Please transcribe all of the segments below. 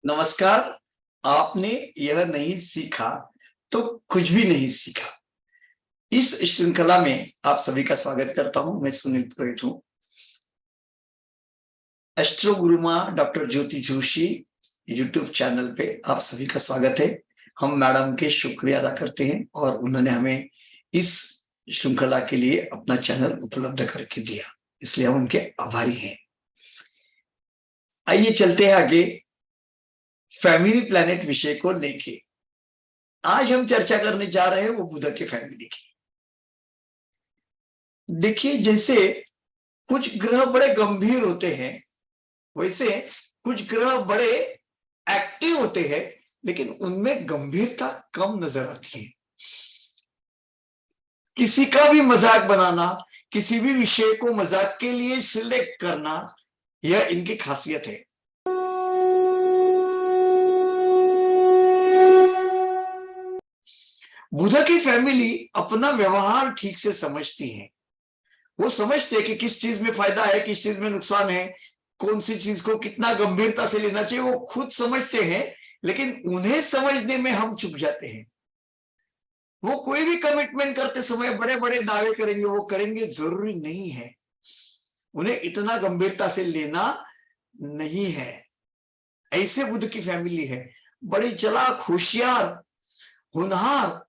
नमस्कार। आपने यह नहीं सीखा तो कुछ भी नहीं सीखा। इस श्रृंखला में आप सभी का स्वागत करता हूं। मैं सुनील पुरोहित हूं। एस्ट्रो गुरुमा डॉक्टर ज्योति जोशी यूट्यूब चैनल पे आप सभी का स्वागत है। हम मैडम के शुक्रिया अदा करते हैं और उन्होंने हमें इस श्रृंखला के लिए अपना चैनल उपलब्ध करके दिया, इसलिए हम उनके आभारी हैं। आइए चलते हैं आगे फैमिली प्लैनेट विषय को लेके। आज हम चर्चा करने जा रहे हैं वो बुध के फैमिली की। देखिए, जैसे कुछ ग्रह बड़े गंभीर होते हैं, वैसे कुछ ग्रह बड़े एक्टिव होते हैं, लेकिन उनमें गंभीरता कम नजर आती है। किसी का भी मजाक बनाना, किसी भी विषय को मजाक के लिए सिलेक्ट करना, यह इनकी खासियत है। बुध की फैमिली अपना व्यवहार ठीक से समझती है। वो समझते हैं कि किस चीज में फायदा है, किस चीज में नुकसान है, कौन सी चीज को कितना गंभीरता से लेना चाहिए, वो खुद समझते हैं। लेकिन उन्हें समझने में हम चूक जाते हैं। वो कोई भी कमिटमेंट करते समय बड़े बड़े दावे करेंगे, वो करेंगे, जरूरी नहीं है। उन्हें इतना गंभीरता से लेना नहीं है। ऐसे बुध की फैमिली है, बड़ी चालाक, होशियार, होनहार।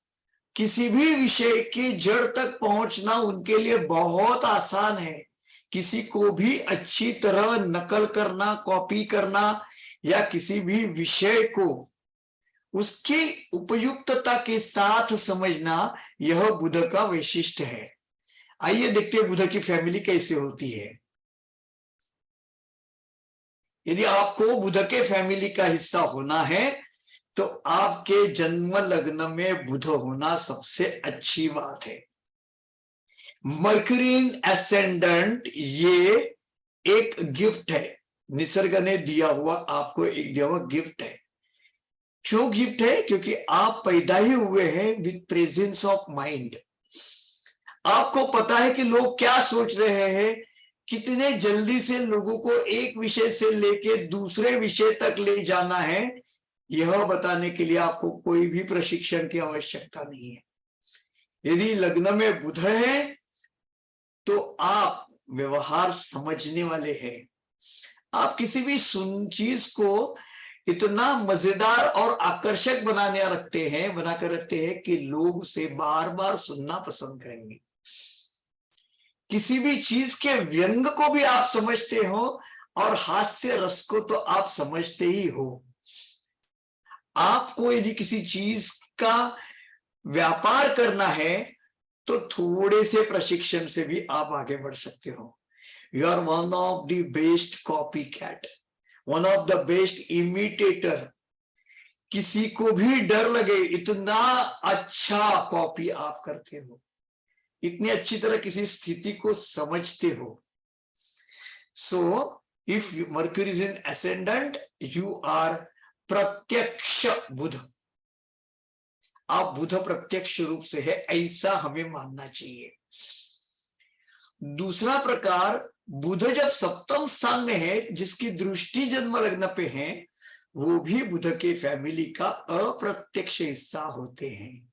किसी भी विषय की जड़ तक पहुंचना उनके लिए बहुत आसान है। किसी को भी अच्छी तरह नकल करना, कॉपी करना या किसी भी विषय को उसकी उपयुक्तता के साथ समझना, यह बुध का वैशिष्ट्य है। आइए देखते हैं बुध की फैमिली कैसे होती है। यदि आपको बुध के फैमिली का हिस्सा होना है तो आपके जन्म लग्न में बुध होना सबसे अच्छी बात है। मर्क्यूरी एसेंडेंट ये एक गिफ्ट है, निसर्ग ने दिया हुआ, आपको एक दिया हुआ गिफ्ट है। क्यों गिफ्ट है? क्योंकि आप पैदा ही हुए हैं विद प्रेजेंस ऑफ माइंड। आपको पता है कि लोग क्या सोच रहे हैं, कितने जल्दी से लोगों को एक विषय से लेके दूसरे विषय तक ले जाना है, यह बताने के लिए आपको कोई भी प्रशिक्षण की आवश्यकता नहीं है। यदि लग्न में बुध है तो आप व्यवहार समझने वाले हैं। आप किसी भी चीज को इतना मजेदार और आकर्षक बनाकर रखते हैं कि लोग उसे बार बार सुनना पसंद करेंगे। किसी भी चीज के व्यंग को भी आप समझते हो और हास्य रस को तो आप समझते ही हो। आपको यदि किसी चीज का व्यापार करना है तो थोड़े से प्रशिक्षण से भी आप आगे बढ़ सकते हो। You are one of the best copy cat, one of the best imitator. किसी को भी डर लगे, इतना अच्छा कॉपी आप करते हो, इतनी अच्छी तरह किसी स्थिति को समझते हो। So if Mercury is in ascendant, you are प्रत्यक्ष बुध। आप बुध प्रत्यक्ष रूप से है, ऐसा हमें मानना चाहिए। दूसरा प्रकार, बुध जब सप्तम स्थान में है, जिसकी दृष्टि जन्म लग्न पे है, वो भी बुध के फैमिली का अप्रत्यक्ष हिस्सा होते हैं।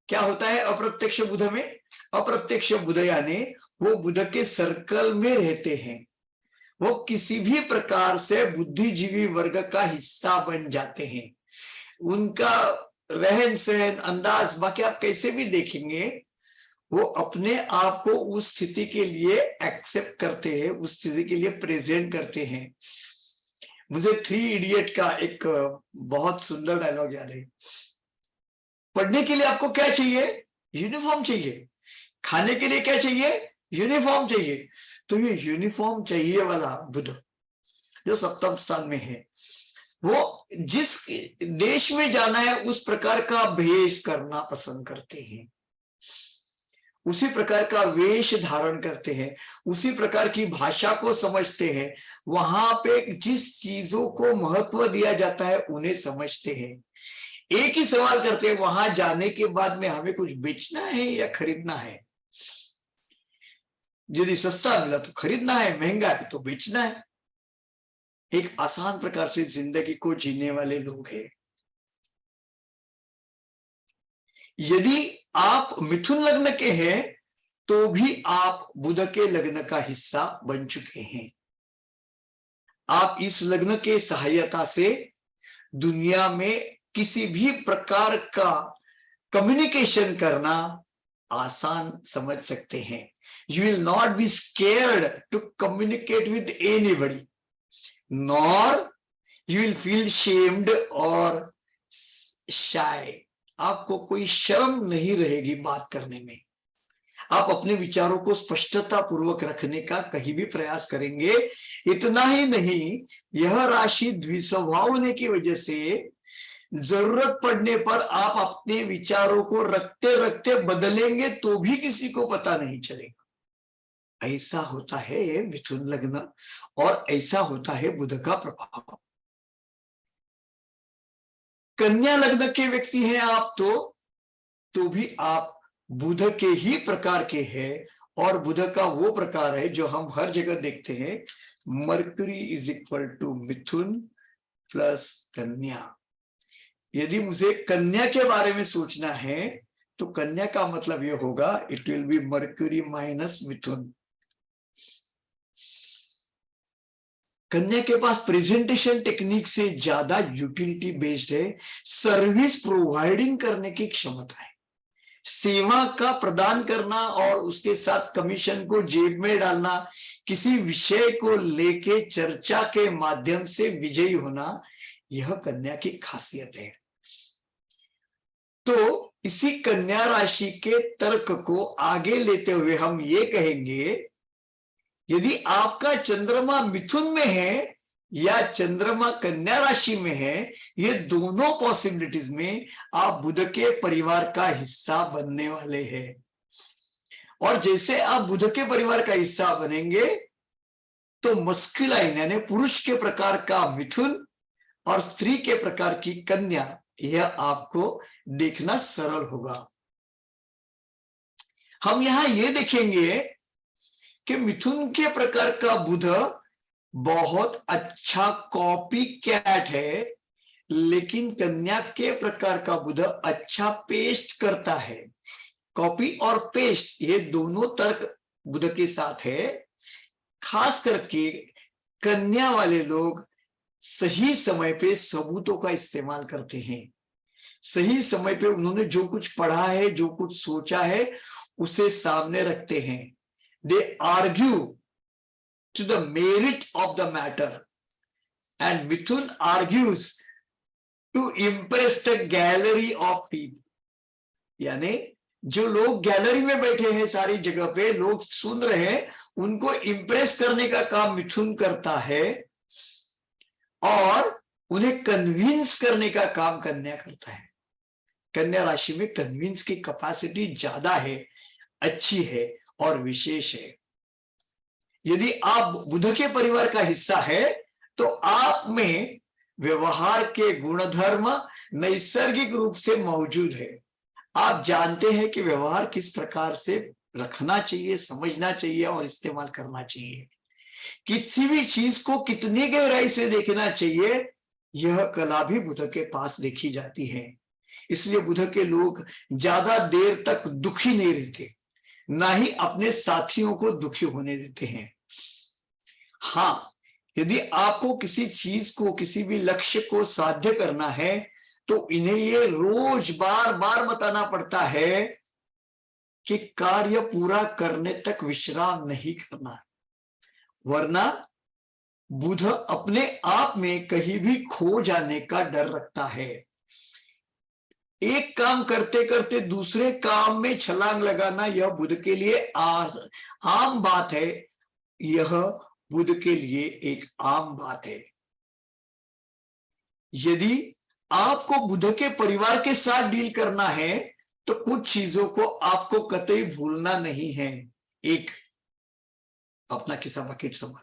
क्या होता है अप्रत्यक्ष बुध में? अप्रत्यक्ष बुध यानी वो बुध के सर्कल में रहते हैं, वो किसी भी प्रकार से बुद्धिजीवी वर्ग का हिस्सा बन जाते हैं। उनका रहन सहन, अंदाज, बाकी आप कैसे भी देखेंगे, वो अपने आप को उस स्थिति के लिए एक्सेप्ट करते हैं, उस स्थिति के लिए प्रेजेंट करते हैं। मुझे 3 इडियट का एक बहुत सुंदर डायलॉग याद है। पढ़ने के लिए आपको क्या चाहिए? यूनिफॉर्म चाहिए। खाने के लिए क्या चाहिए? यूनिफॉर्म चाहिए। तो ये यूनिफॉर्म चाहिए वाला बुध जो सप्तम स्थान में है, वो जिस देश में जाना है उस प्रकार का भेष करना पसंद करते हैं, उसी प्रकार का वेश धारण करते हैं, उसी प्रकार की भाषा को समझते हैं। वहां पे जिस चीजों को महत्व दिया जाता है उन्हें समझते हैं। एक ही सवाल करते हैं, वहां जाने के बाद में हमें कुछ बेचना है या खरीदना है? यदि सस्ता मिला तो खरीदना है, महंगा है तो बेचना है। एक आसान प्रकार से जिंदगी को जीने वाले लोग हैं। यदि आप मिथुन लग्न के हैं तो भी आप बुध के लग्न का हिस्सा बन चुके हैं। आप इस लग्न के सहायता से दुनिया में किसी भी प्रकार का कम्युनिकेशन करना आसान समझ सकते हैं। You will not be scared to communicate with anybody, nor you will feel shamed or shy. आपको कोई शर्म नहीं रहेगी बात करने में। आप अपने विचारों को स्पष्टता पूर्वक रखने का कहीं भी प्रयास करेंगे। इतना ही नहीं, यह राशि द्विस्वभाव होने की वजह से जरूरत पड़ने पर आप अपने विचारों को रखते रखते बदलेंगे तो भी किसी को पता नहीं चलेगा। ऐसा होता है मिथुन लग्न और ऐसा होता है बुध का प्रभाव। कन्या लग्न के व्यक्ति हैं आप तो भी आप बुध के ही प्रकार के हैं, और बुध का वो प्रकार है जो हम हर जगह देखते हैं। Mercury is equal to Mithun plus Kanya. यदि मुझे कन्या के बारे में सोचना है तो कन्या का मतलब यह होगा it will be mercury minus मिथुन। कन्या के पास प्रेजेंटेशन टेक्निक से ज्यादा यूटिलिटी बेस्ड है, सर्विस प्रोवाइडिंग करने की क्षमता है, सेवा का प्रदान करना और उसके साथ कमीशन को जेब में डालना, किसी विषय को लेके चर्चा के माध्यम से विजयी होना, यह कन्या की खासियत है। तो इसी कन्या राशि के तर्क को आगे लेते हुए हम ये कहेंगे, यदि आपका चंद्रमा मिथुन में है या चंद्रमा कन्या राशि में है, ये दोनों पॉसिबिलिटीज में आप बुध के परिवार का हिस्सा बनने वाले हैं। और जैसे आप बुध के परिवार का हिस्सा बनेंगे तो मस्कुलाइन यानी पुरुष के प्रकार का मिथुन और स्त्री के प्रकार की कन्या, यह आपको देखना सरल होगा। हम यहां यह देखेंगे कि मिथुन के प्रकार का बुध बहुत अच्छा कॉपी कैट है, लेकिन कन्या के प्रकार का बुध अच्छा पेस्ट करता है। कॉपी और पेस्ट ये दोनों तर्क बुध के साथ है। खास करके कन्या वाले लोग सही समय पे सबूतों का इस्तेमाल करते हैं। सही समय पे उन्होंने जो कुछ पढ़ा है, जो कुछ सोचा है, उसे सामने रखते हैं। They argue to the merit of the matter, and Mithun argues to impress the gallery of people. यानी जो लोग गैलरी में बैठे हैं, सारी जगह पे लोग सुन रहे हैं, उनको इंप्रेस करने का काम मिथुन करता है और उन्हें कन्विंस करने का काम कन्या करता है। कन्या राशि में कन्विंस की कैपेसिटी ज्यादा है, अच्छी है और विशेष है। यदि आप बुध के परिवार का हिस्सा है तो आप में व्यवहार के गुणधर्म नैसर्गिक रूप से मौजूद है। आप जानते हैं कि व्यवहार किस प्रकार से रखना चाहिए, समझना चाहिए और इस्तेमाल करना चाहिए। किसी भी चीज को कितनी गहराई से देखना चाहिए, यह कला भी बुध के पास देखी जाती है। इसलिए बुध के लोग ज्यादा देर तक दुखी नहीं रहते, ना ही अपने साथियों को दुखी होने देते हैं। हाँ, यदि आपको किसी चीज को, किसी भी लक्ष्य को साध्य करना है तो इन्हें ये रोज बार बार बताना पड़ता है कि कार्य पूरा करने तक विश्राम नहीं करना, वरना बुध अपने आप में कहीं भी खो जाने का डर रखता है। एक काम करते करते दूसरे काम में छलांग लगाना, यह बुध के लिए आम बात है। यह बुध के लिए एक आम बात है। यदि आपको बुध के परिवार के साथ डील करना है तो कुछ चीजों को आपको कतई भूलना नहीं है। एक, अपना खिस्सा बकेट संभाल,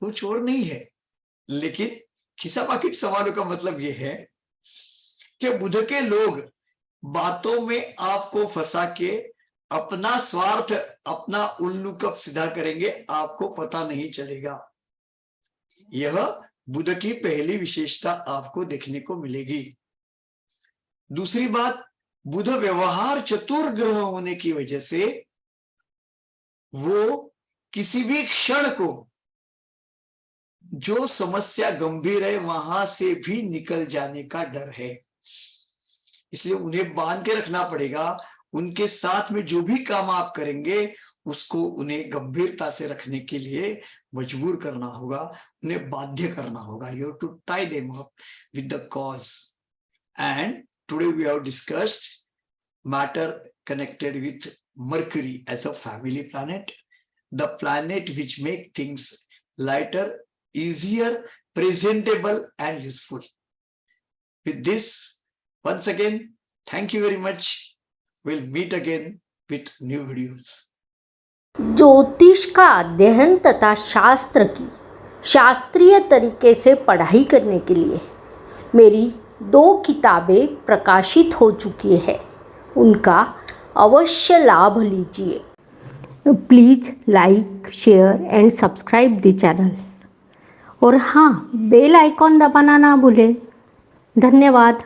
कुछ और नहीं है, लेकिन खिस्सा बकेट संभालो का मतलब यह है कि बुध के लोग बातों में आपको फंसा के अपना स्वार्थ, अपना उल्लू कब सीधा करेंगे आपको पता नहीं चलेगा। यह बुध की पहली विशेषता आपको देखने को मिलेगी। दूसरी बात, बुध व्यवहार चतुर ग्रह होने की वजह से वो किसी भी क्षण को जो समस्या गंभीर है वहां से भी निकल जाने का डर है, इसलिए उन्हें बांध के रखना पड़ेगा। उनके साथ में जो भी काम आप करेंगे उसको उन्हें गंभीरता से रखने के लिए मजबूर करना होगा, उन्हें बाध्य करना होगा। You have to tie them up with the cause. And today we have discussed matter connected with Mercury as a family planet, the planet which make things lighter, easier, presentable and useful. With this, once again, thank you very much. We'll meet again with new videos. ज्योतिष का अध्ययन तथा शास्त्र की शास्त्रीय तरीके से पढ़ाई करने के लिए मेरी 2 किताबें प्रकाशित हो चुकी है, उनका अवश्य लाभ लीजिए। Please like, share and subscribe the channel. और हाँ, बेल आइकॉन दबाना ना भूलें। धन्यवाद।